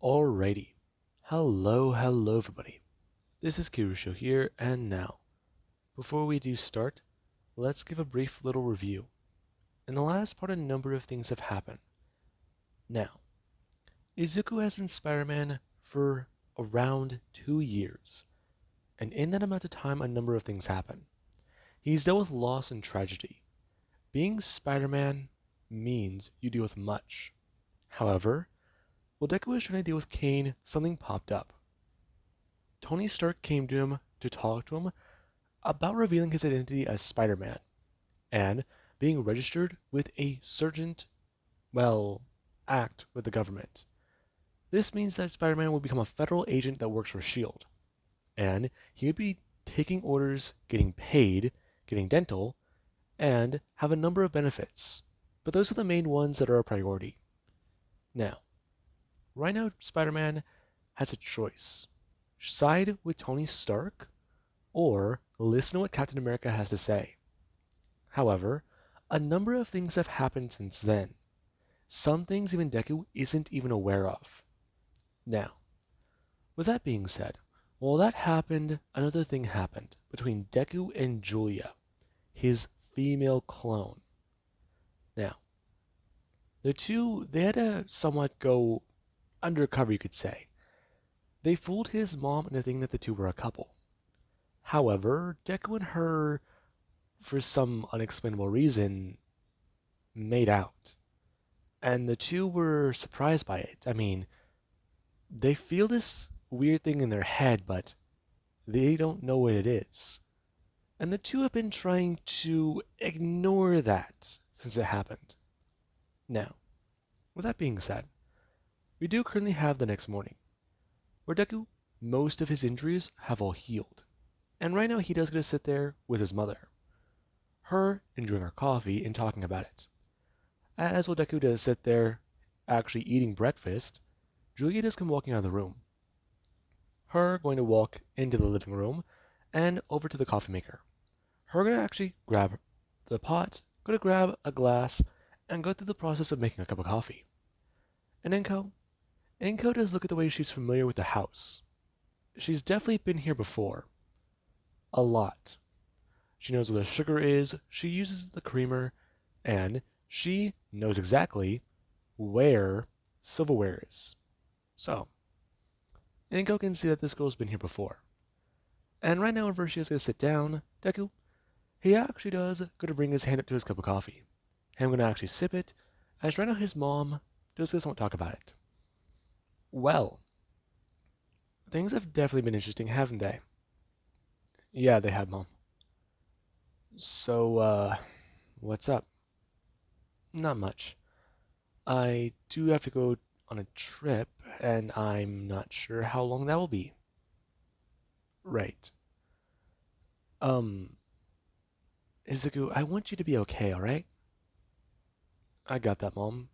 Alrighty. Hello everybody. This is Kirusho here, and now, before we do start, let's give a brief little review. In the last part, a number of things have happened. Now, Izuku has been Spider-Man for around 2 years, and in that amount of time, a number of things happen. He's dealt with loss and tragedy. Being Spider-Man means you deal with much. However, while Deku was trying to deal with Kane, something popped up. Tony Stark came to him to talk to him about revealing his identity as Spider-Man and being registered with a certain, act with the government. This means that Spider-Man will become a federal agent that works for S.H.I.E.L.D., and he would be taking orders, getting paid, getting dental, and have a number of benefits. But those are the main ones that are a priority. Now, right now, Spider-Man has a choice. Side with Tony Stark, or listen to what Captain America has to say. However, a number of things have happened since then. Some things even Deku isn't even aware of. Now, with that being said, while that happened, another thing happened between Deku and Julia, his female clone. Now, the two, they had to somewhat go undercover, you could say. They fooled his mom into thinking that the two were a couple. However, Deku and her, for some unexplainable reason, made out. And the two were surprised by it. I mean, they feel this weird thing in their head, but they don't know what it is. And the two have been trying to ignore that since it happened. Now, with that being said, we do currently have the next morning, where Deku, most of his injuries have all healed. And right now he does get to sit there with his mother. Her enjoying her coffee and talking about it. As while Deku does sit there actually eating breakfast, Julia does come walking out of the room. Her going to walk into the living room and over to the coffee maker. Her going to actually grab the pot, go to grab a glass, and go through the process of making a cup of coffee. And Enko does look at the way she's familiar with the house. She's definitely been here before. A lot. She knows where the sugar is, she uses the creamer, and she knows exactly where silverware is. So, Enko can see that this girl's been here before. And right now, whenever she is going to sit down, Deku, he actually does go to bring his hand up to his cup of coffee. And I'm going to actually sip it, as right now his mom does just want to talk about it. Well, things have definitely been interesting, haven't they? Yeah, they have, Mom. So, what's up? Not much. I do have to go on a trip, and I'm not sure how long that will be. Right. Um, Izuku, I want you to be okay, alright? I got that, Mom.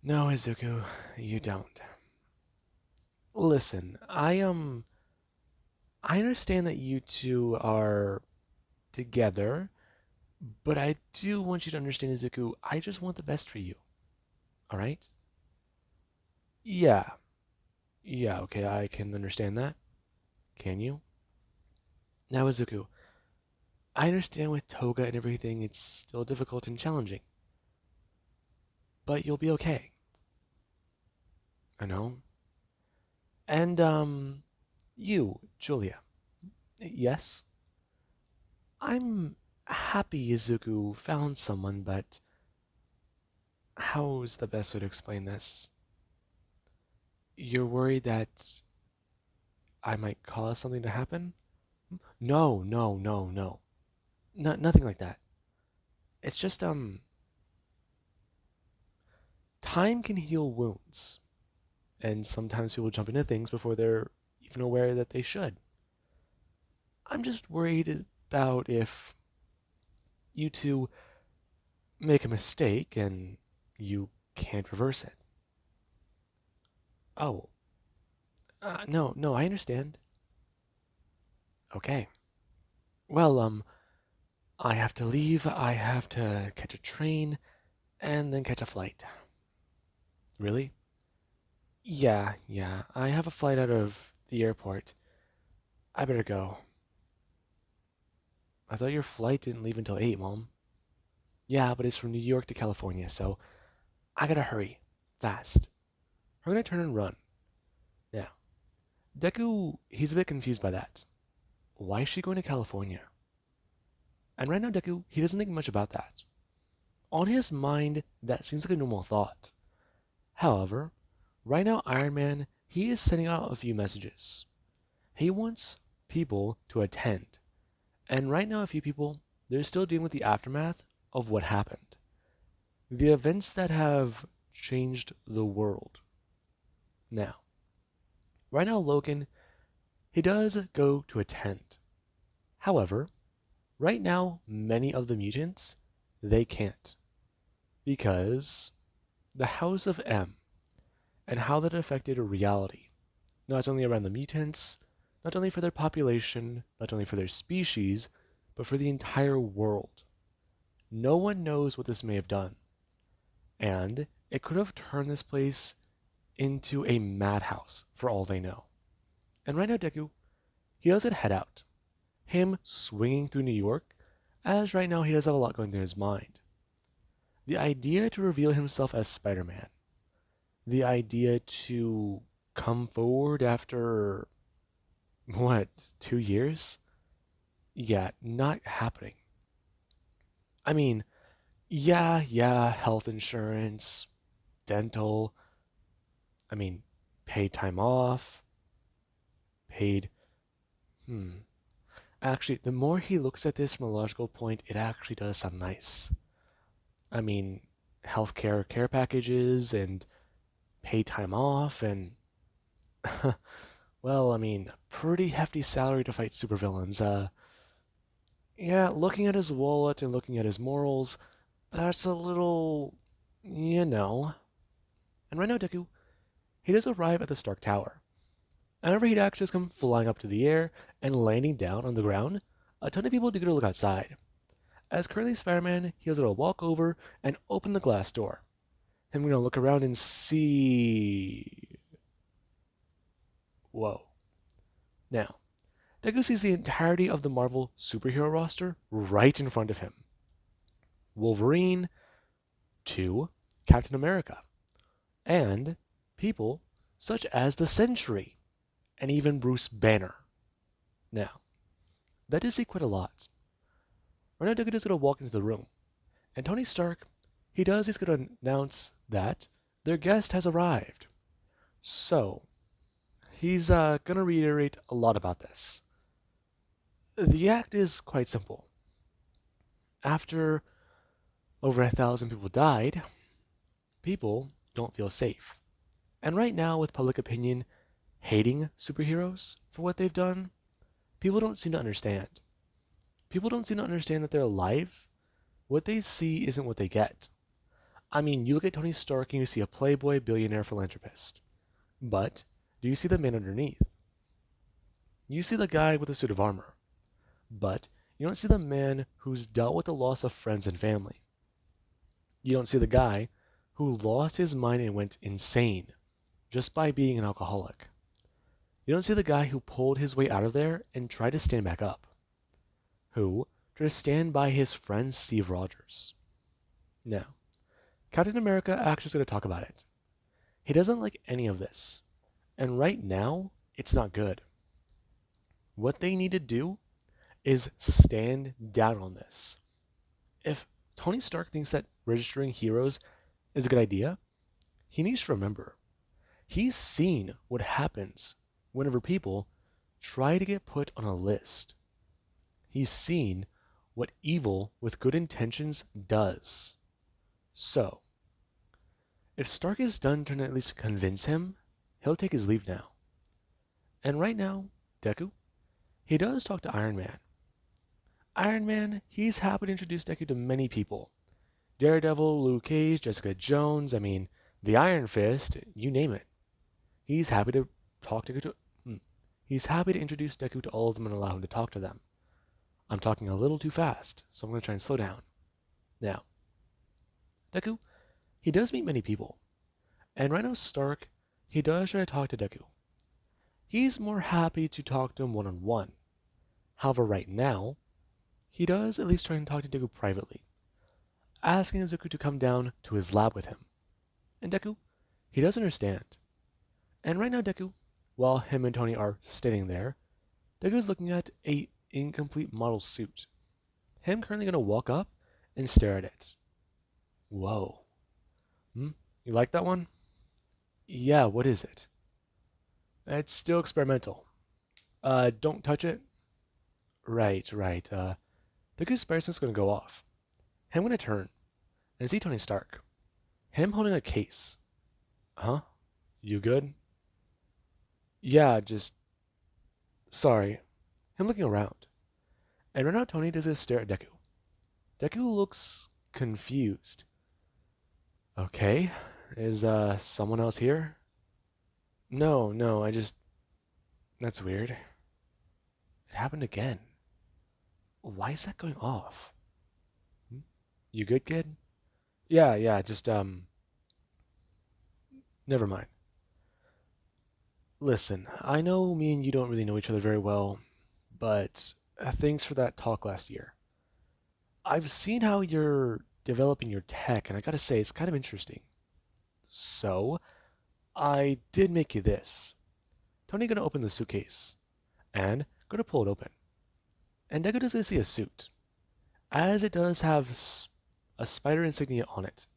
No, Izuku, you don't. Listen, I understand that you two are together, but I do want you to understand, Izuku, I just want the best for you. Alright? Yeah. Yeah, okay, I can understand that. Can you? Now, Izuku, I understand with Toga and everything, it's still difficult and challenging. But you'll be okay. I know. And, you, Julia. Yes? I'm happy Izuku found someone, but how's the best way to explain this? You're worried that I might cause something to happen? No, no, no, no. Nothing like that. It's just, time can heal wounds. And sometimes people jump into things before they're even aware that they should. I'm just worried about if you two make a mistake and you can't reverse it. Oh, no, I understand. Okay. Well, I have to leave. I have to catch a train and then catch a flight. Really? Yeah, I have a flight out of the airport. I better go. I thought your flight didn't leave until 8, Mom. Yeah, but it's from New York to California, so I gotta hurry. Fast. We're gonna turn and run. Now, Deku, he's a bit confused by that. Why is she going to California? And right now, Deku, he doesn't think much about that. On his mind, that seems like a normal thought. However, right now, Iron Man, he is sending out a few messages. He wants people to attend. And right now, a few people, they're still dealing with the aftermath of what happened. The events that have changed the world. Now, right now, Logan, he does go to attend. However, right now, many of the mutants, they can't. Because the House of M and how that affected reality, not only around the mutants, not only for their population, not only for their species, but for the entire world. No one knows what this may have done, and it could have turned this place into a madhouse for all they know. And right now, Deku, he doesn't head out. Him swinging through New York, as right now he does have a lot going through his mind. The idea to reveal himself as Spider-Man, the idea to come forward after, what, 2 years? Yeah, not happening. I mean, yeah, health insurance, dental, I mean, paid time off, paid, hmm. Actually, the more he looks at this from a logical point, it actually does sound nice. I mean, healthcare care packages and paid time off and well, I mean, pretty hefty salary to fight supervillains. Yeah, looking at his wallet and looking at his morals, that's a little, you know. And right now, Deku, he does arrive at the Stark Tower. And whenever he'd actually just come flying up to the air and landing down on the ground, a ton of people do go to look outside. As currently Spider-Man, he was able to walk over and open the glass door. And we're gonna look around and see. Whoa. Now, Deku sees the entirety of the Marvel superhero roster right in front of him. Wolverine, to Captain America, and people such as the Sentry, and even Bruce Banner. Now, that does say quite a lot. Right now, Deku is going to walk into the room, and Tony Stark, he's going to announce that their guest has arrived. So, he's going to reiterate a lot about this. The act is quite simple. After over 1,000 people died, people don't feel safe. And right now, with public opinion hating superheroes for what they've done, people don't seem to understand. People don't seem to understand that they're alive. What they see isn't what they get. I mean, you look at Tony Stark and you see a playboy billionaire philanthropist. But do you see the man underneath? You see the guy with a suit of armor. But you don't see the man who's dealt with the loss of friends and family. You don't see the guy who lost his mind and went insane just by being an alcoholic. You don't see the guy who pulled his way out of there and tried to stand back up. Who tried to stand by his friend Steve Rogers. Now, Captain America actually is going to talk about it. He doesn't like any of this. And right now, it's not good. What they need to do is stand down on this. If Tony Stark thinks that registering heroes is a good idea, he needs to remember. He's seen what happens whenever people try to get put on a list. He's seen what evil with good intentions does. So, if Stark is done trying to at least convince him, he'll take his leave now. And right now, Deku, he does talk to Iron Man. Iron Man, he's happy to introduce Deku to many people. Daredevil, Luke Cage, Jessica Jones, I mean, the Iron Fist, you name it. He's happy to talk Deku to. He's happy to introduce Deku to all of them and allow him to talk to them. I'm talking a little too fast, so I'm going to try and slow down. Now, Deku, he does meet many people. And right now, Stark, he does try to talk to Deku. He's more happy to talk to him one on one. However, right now, he does at least try and talk to Deku privately, asking Izuku to come down to his lab with him. And Deku, he does understand. And right now, Deku, while him and Tony are standing there, Deku is looking at a incomplete model suit. Him currently gonna walk up and stare at it. Whoa. Hmm? You like that one? Yeah, what is it? It's still experimental. Don't touch it? Right, right. Deku's spider sense is gonna go off. Him gonna turn and see Tony Stark. Him holding a case. Huh? You good? Yeah, just sorry. Him looking around. And right now Tony does a stare at Deku. Deku looks confused. Okay. Is someone else here? No, no, I just that's weird. It happened again. Why is that going off? Hmm? You good, kid? Yeah, yeah, just never mind. Listen, I know me and you don't really know each other very well, but thanks for that talk last year. I've seen how you're developing your tech, and I gotta say, it's kind of interesting. So, I did make you this. Tony gonna open the suitcase, and gonna pull it open. And Deku does see a suit, as it does have a spider insignia on it,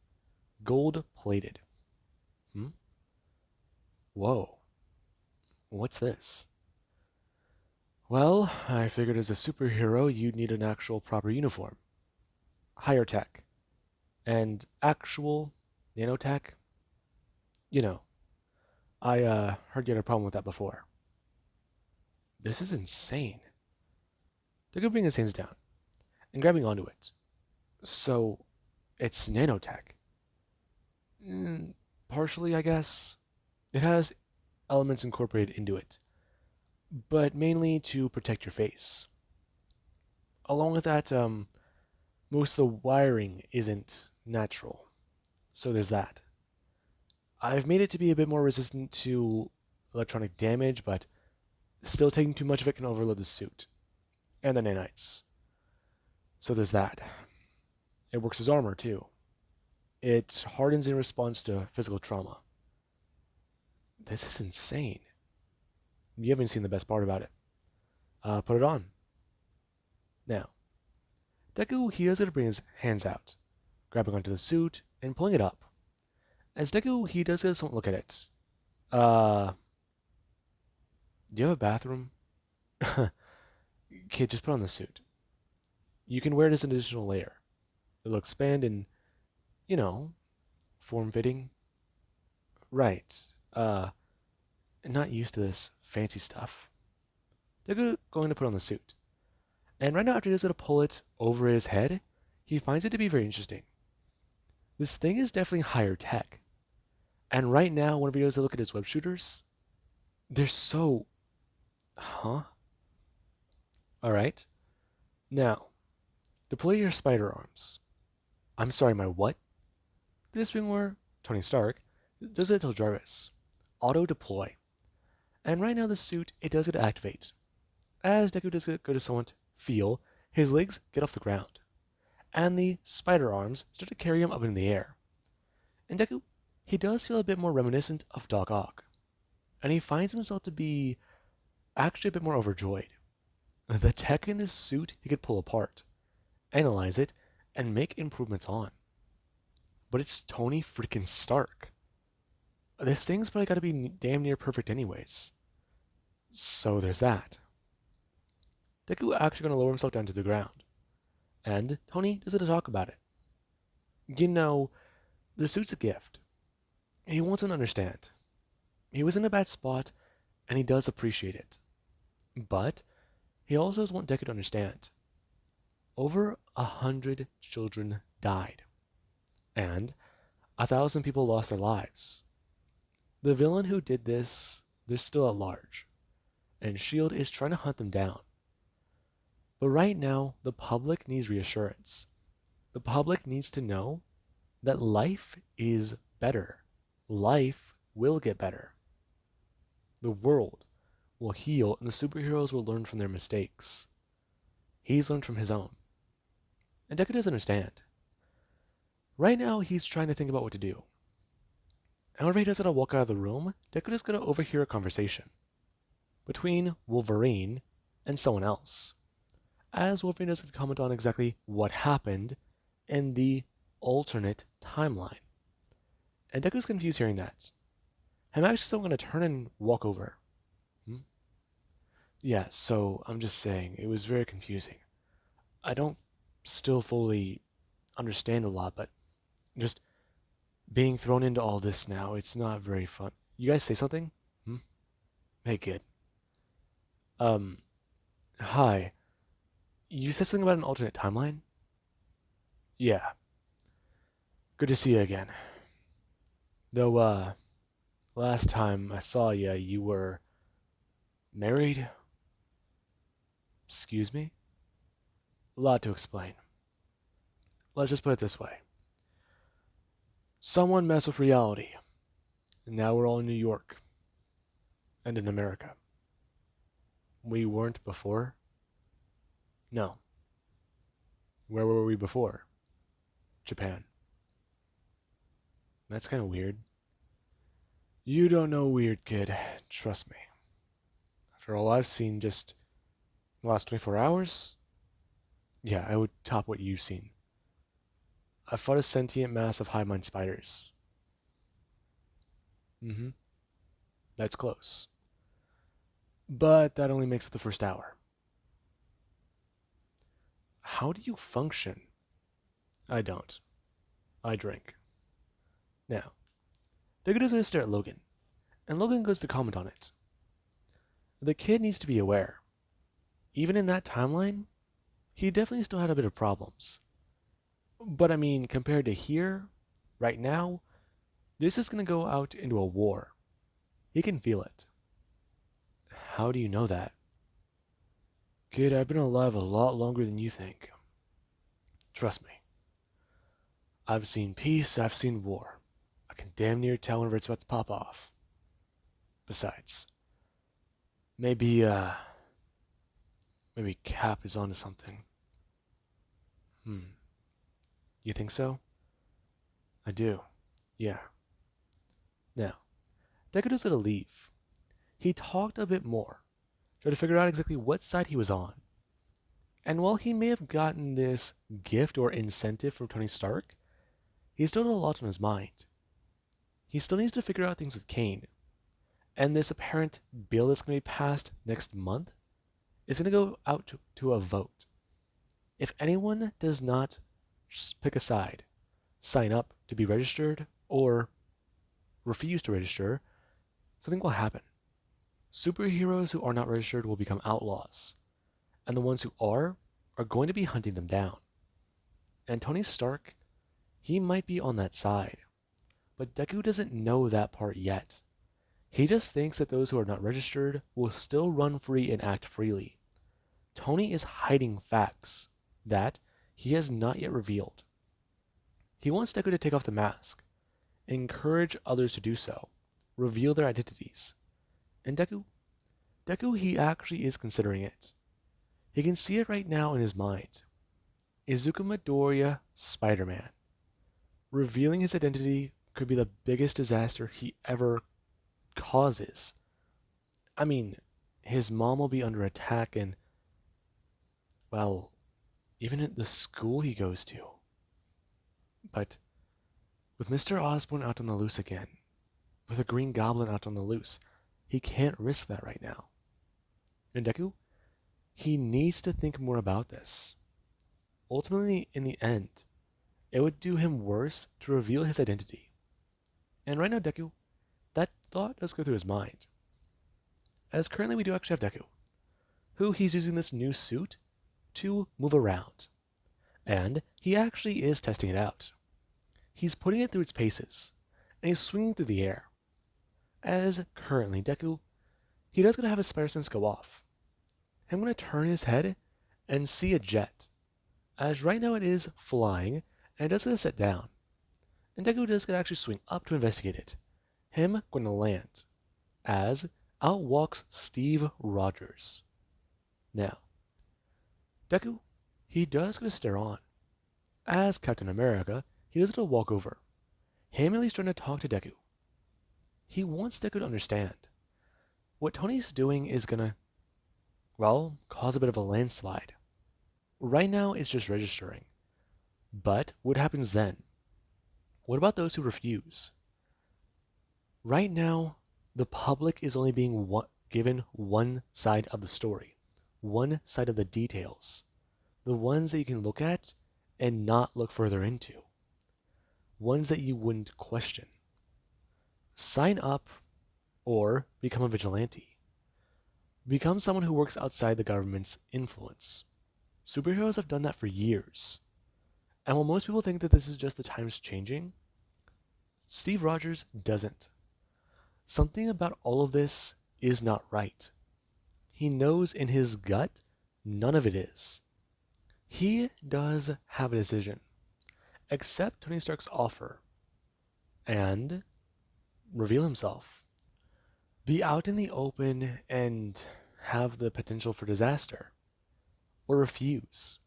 gold plated. Hmm? Whoa, what's this? Well, I figured as a superhero you'd need an actual proper uniform. Higher tech. And actual nanotech? You know, I heard you had a problem with that before. This is insane. They're bringing his hands down and grabbing onto it. So, it's nanotech. Mm, partially, I guess. It has elements incorporated into it, but mainly to protect your face. Along with that, most of the wiring isn't natural. So there's that. I've made it to be a bit more resistant to electronic damage, but still taking too much of it can overload the suit and the nanites. So there's that. It works as armor too. It hardens in response to physical trauma. This is insane. You haven't seen the best part about it. Put it on. Now, Deku, he does it to bring his hands out, grabbing onto the suit and pulling it up. As Deku, he does it, don't look at it. Uh, do you have a bathroom? Kid, just put on the suit. You can wear it as an additional layer. It'll expand and, you know, form fitting. Right. Not used to this fancy stuff. Deku going to put on the suit. And right now, after he does it to pull it over his head, he finds it to be very interesting. This thing is definitely higher tech. And right now, whenever he goes to look at his web shooters, they're so. Huh? Alright. Now, deploy your spider arms. I'm sorry, my what? This being where Tony Stark does it to Jarvis. Auto deploy. And right now, the suit, it does it activate. As Deku does it go to someone feel, his legs get off the ground. And the spider arms start to carry him up in the air. And Deku, he does feel a bit more reminiscent of Doc Ock. And he finds himself to be actually a bit more overjoyed. The tech in this suit he could pull apart, analyze it, and make improvements on. But it's Tony freaking Stark. This thing's probably gotta be damn near perfect anyways. So there's that. Deku actually gonna lower himself down to the ground. And Tony does it to talk about it. You know, the suit's a gift. He wants him to understand. He was in a bad spot, and he does appreciate it. But he also does want Deku to understand. Over 100 children died, and 1,000 people lost their lives. The villain who did this, they're still at large, and S.H.I.E.L.D. is trying to hunt them down. But right now, the public needs reassurance. The public needs to know that life is better. Life will get better. The world will heal and the superheroes will learn from their mistakes. He's learned from his own. And Deku doesn't understand. Right now, he's trying to think about what to do. And whenever he does gotta walk out of the room, Deku is gonna overhear a conversation between Wolverine and someone else. As Wolverine doesn't comment on exactly what happened in the alternate timeline. And Deku's confused hearing that. I'm actually still gonna turn and walk over. Hmm? Yeah, so I'm just saying, it was very confusing. I don't still fully understand a lot, but just being thrown into all this now, it's not very fun. You guys say something? Hmm? Hey, kid. Um, Hi. You said something about an alternate timeline? Yeah. Good to see you again. Though, last time I saw you, you were married? Excuse me? A lot to explain. Let's just put it this way. Someone messed with reality, and now we're all in New York and in America. We weren't before? No. Where were we before? Japan. That's kind of weird. You don't know weird, kid. Trust me. After all I've seen just the last 24 hours, yeah, I would top what you've seen. I fought a sentient mass of hive mind spiders. Mm-hmm. That's close. But that only makes it the first hour. How do you function? I don't. I drink. Now, Deku does stare at Logan, and Logan goes to comment on it. The kid needs to be aware. Even in that timeline, he definitely still had a bit of problems. But I mean, compared to here, right now, this is going to go out into a war. He can feel it. How do you know that? Kid, I've been alive a lot longer than you think. Trust me. I've seen peace, I've seen war. I can damn near tell whenever it's about to pop off. Besides, maybe, maybe Cap is onto something. You think so? I do. Yeah. Now, Deku to leave. He talked a bit more, tried to figure out exactly what side he was on. And while he may have gotten this gift or incentive from Tony Stark, he still had a lot on his mind. He still needs to figure out things with Kane. And this apparent bill that's going to be passed next month is going to go out to a vote. If anyone does not pick a side, sign up to be registered, or refuse to register, something will happen. Superheroes who are not registered will become outlaws, and the ones who are going to be hunting them down. And Tony Stark, he might be on that side, but Deku doesn't know that part yet. He just thinks that those who are not registered will still run free and act freely. Tony is hiding facts that he has not yet revealed. He wants Deku to take off the mask, encourage others to do so, reveal their identities. And Deku, he actually is considering it. He can see it right now in his mind. Izuku Midoriya, Spider-Man. Revealing his identity could be the biggest disaster he ever causes. I mean, his mom will be under attack and, well, even at the school he goes to. But with Mr. Osborn out on the loose again, with a Green Goblin out on the loose, he can't risk that right now. And Deku, he needs to think more about this. Ultimately, in the end, it would do him worse to reveal his identity. And right now, Deku, that thought does go through his mind. As currently we do actually have Deku, who he's using this new suit to move around. And he actually is testing it out. He's putting it through its paces, and he's swinging through the air. As currently, Deku, he does gonna have his spider sense go off. I'm gonna turn his head and see a jet. As right now it is flying, and it does gonna set down. And Deku does gonna actually swing up to investigate it. Him going to land. As Out walks Steve Rogers. Now, Deku, he does gonna stare on. As Captain America, he does gonna walk over. Hamiley's trying to talk to Deku. He wants Deku to understand. What Tony's doing is gonna, well, cause a bit of a landslide. Right now, it's just registering. But what happens then? What about those who refuse? Right now, the public is only being given one side of the story, one side of the details, the ones that you can look at and not look further into, ones that you wouldn't question. Sign up or become a vigilante. Become someone who works outside the government's influence. Superheroes have done that for years. And while most people think that this is just the times changing, Steve Rogers doesn't. Something about all of this is not right. He knows in his gut none of it is. He does have a decision. Accept Tony Stark's offer and reveal himself. Be out in the open and have the potential for disaster. Or refuse.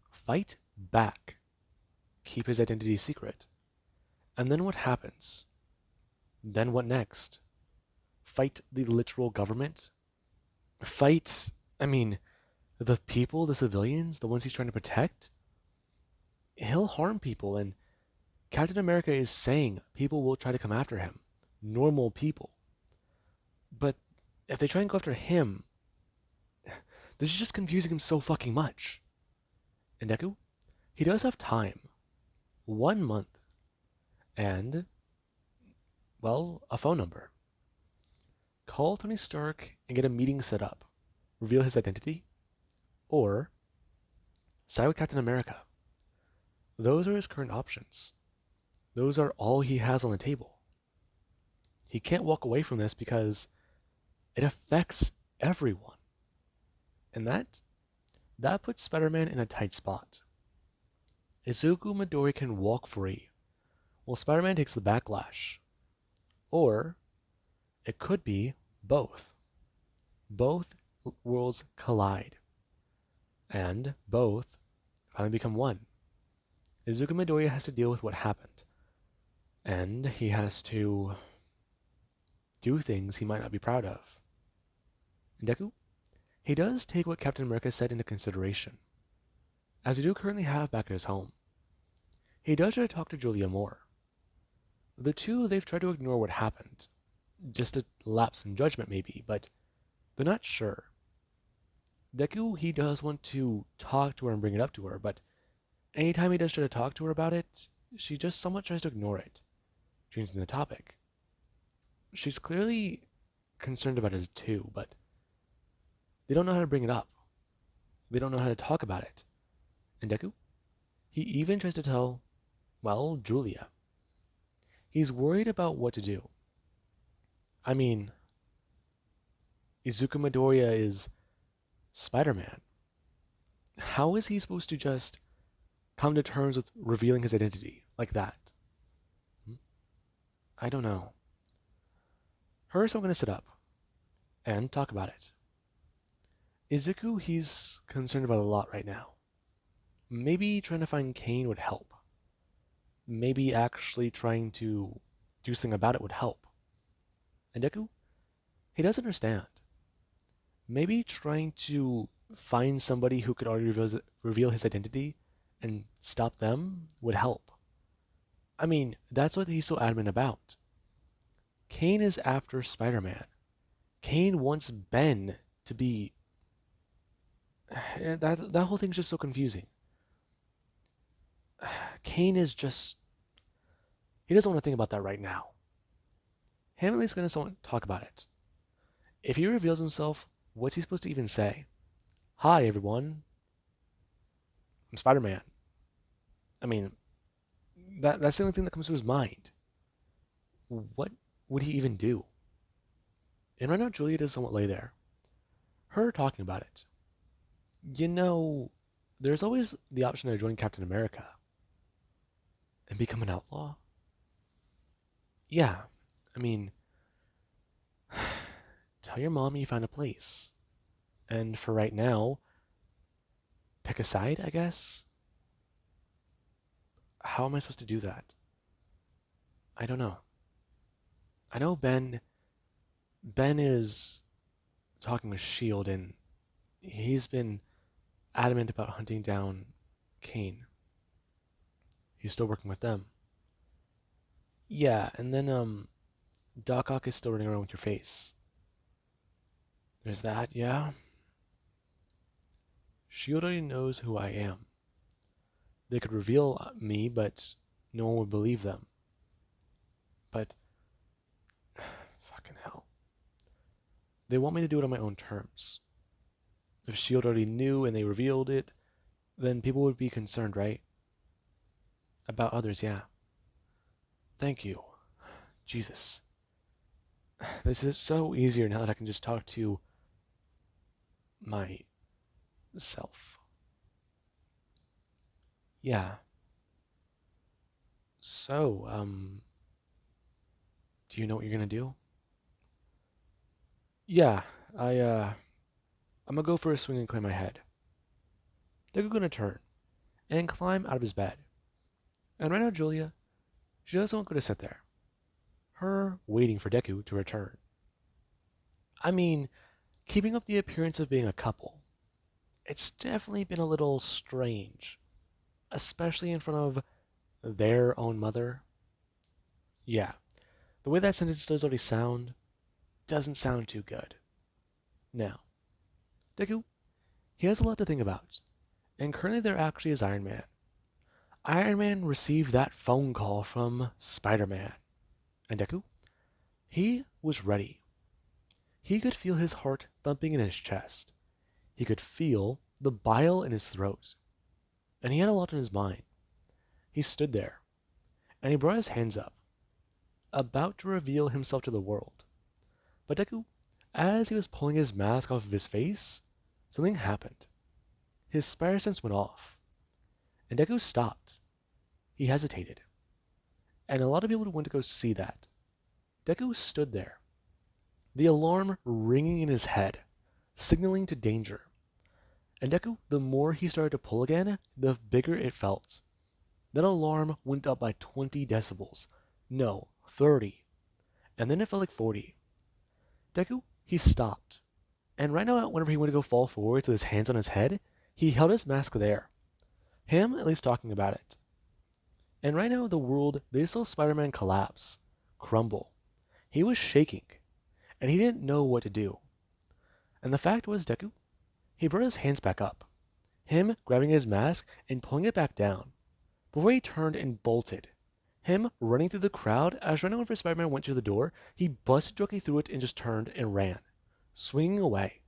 Fight back. Keep his identity secret. And then what happens? Then what next? Fight the literal government? Fight, the people, the civilians, the ones he's trying to protect? He'll harm people, and Captain America is saying people will try to come after him. Normal people. But if they try and go after him, this is just confusing him so fucking much. And Deku, he does have time. 1 month. And, well, a phone number. Call Tony Stark and get a meeting set up. Reveal his identity. Or side with Captain America. Those are his current options. Those are all he has on the table. He can't walk away from this because it affects everyone. And that puts Spider-Man in a tight spot. Izuku Midori can walk free, while Spider-Man takes the backlash. Or it could be both. Both worlds collide. And both finally become one. Izuku Midori has to deal with what happened. And he has to do things he might not be proud of. And Deku, he does take what Captain America said into consideration, as we do currently have back at his home. He does try to talk to Julia more. The two, they've tried to ignore what happened. Just a lapse in judgment, maybe, but they're not sure. Deku, he does want to talk to her and bring it up to her, but anytime he does try to talk to her about it, she just somewhat tries to ignore it, changing the topic. She's clearly concerned about it too, but they don't know how to bring it up. They don't know how to talk about it. And Deku, he even tries to tell, well, Julia. He's worried about what to do. Izuku Midoriya is Spider-Man. How is he supposed to just come to terms with revealing his identity like that? I don't know. First, I'm going to sit up and talk about it. Izuku, he's concerned about a lot right now. Maybe trying to find Kane would help. Maybe actually trying to do something about it would help. And Deku, he does understand. Maybe trying to find somebody who could already reveal his identity and stop them would help. That's what he's so adamant about. Kane is after Spider-Man. Kane wants Ben to be... That whole thing's just so confusing. Kane is just... He doesn't want to think about that right now. Hamley's going to talk about it. If he reveals himself, what's he supposed to even say? Hi, everyone. I'm Spider-Man. That's the only thing that comes to his mind. What would he even do? And right now, Julia does somewhat lay there. Her talking about it. There's always the option to join Captain America and become an outlaw. Yeah, tell your mom you found a place. And for right now, pick a side, I guess? How am I supposed to do that? I don't know. I know Ben is talking with Shield and he's been adamant about hunting down Kane. He's still working with them. Yeah, and then Doc Ock is still running around with your face. There's that, yeah. Shield already knows who I am. They could reveal me, but no one would believe them. But fucking hell. They want me to do it on my own terms. If Shield already knew and they revealed it, then people would be concerned, right? About others, yeah. Thank you. Jesus. This is so easier now that I can just talk to myself. Yeah. So, do you know what you're gonna do? Yeah, I'm gonna go for a swing and clear my head. Deku gonna turn and climb out of his bed. And right now, Julia, she doesn't want to sit there. Her waiting for Deku to return. I mean, keeping up the appearance of being a couple. It's definitely been a little strange, especially in front of their own mother. Yeah, the way that sentence does already sound doesn't sound too good. Now, Deku, he has a lot to think about, and currently there actually is Iron Man. Iron Man received that phone call from Spider-Man, and Deku, he was ready. He could feel his heart thumping in his chest. He could feel the bile in his throat, and he had a lot on his mind. He stood there, and he brought his hands up, about to reveal himself to the world. But Deku, as he was pulling his mask off of his face, something happened. His spider sense went off, and Deku stopped. He hesitated, and a lot of people went to go see that. Deku stood there, the alarm ringing in his head, signaling to danger. And Deku, the more he started to pull again, the bigger it felt. That alarm went up by 20 decibels. No, 30. And then it felt like 40. Deku, he stopped. And right now, whenever he went to go fall forward with his hands on his head, he held his mask there. Him at least talking about it. And right now, the world, they saw Spider-Man collapse, crumble. He was shaking, and he didn't know what to do. And the fact was, Deku, he brought his hands back up, him grabbing his mask and pulling it back down, before he turned and bolted. Him running through the crowd, as right whenever Spider-Man went to the door, he busted directly through it and just turned and ran, swinging away.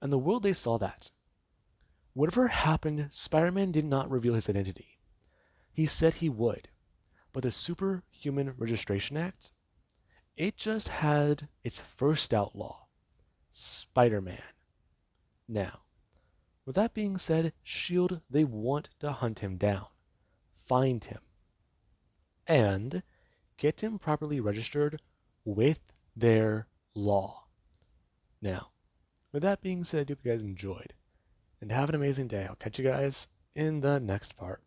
And the world, they saw that. Whatever happened, Spider-Man did not reveal his identity. He said he would, but the Superhuman Registration Act, it just had its first outlaw, Spider-Man. Now, with that being said, S.H.I.E.L.D., they want to hunt him down, find him, and get him properly registered with their law. Now, with that being said, I hope you guys enjoyed, and have an amazing day. I'll catch you guys in the next part.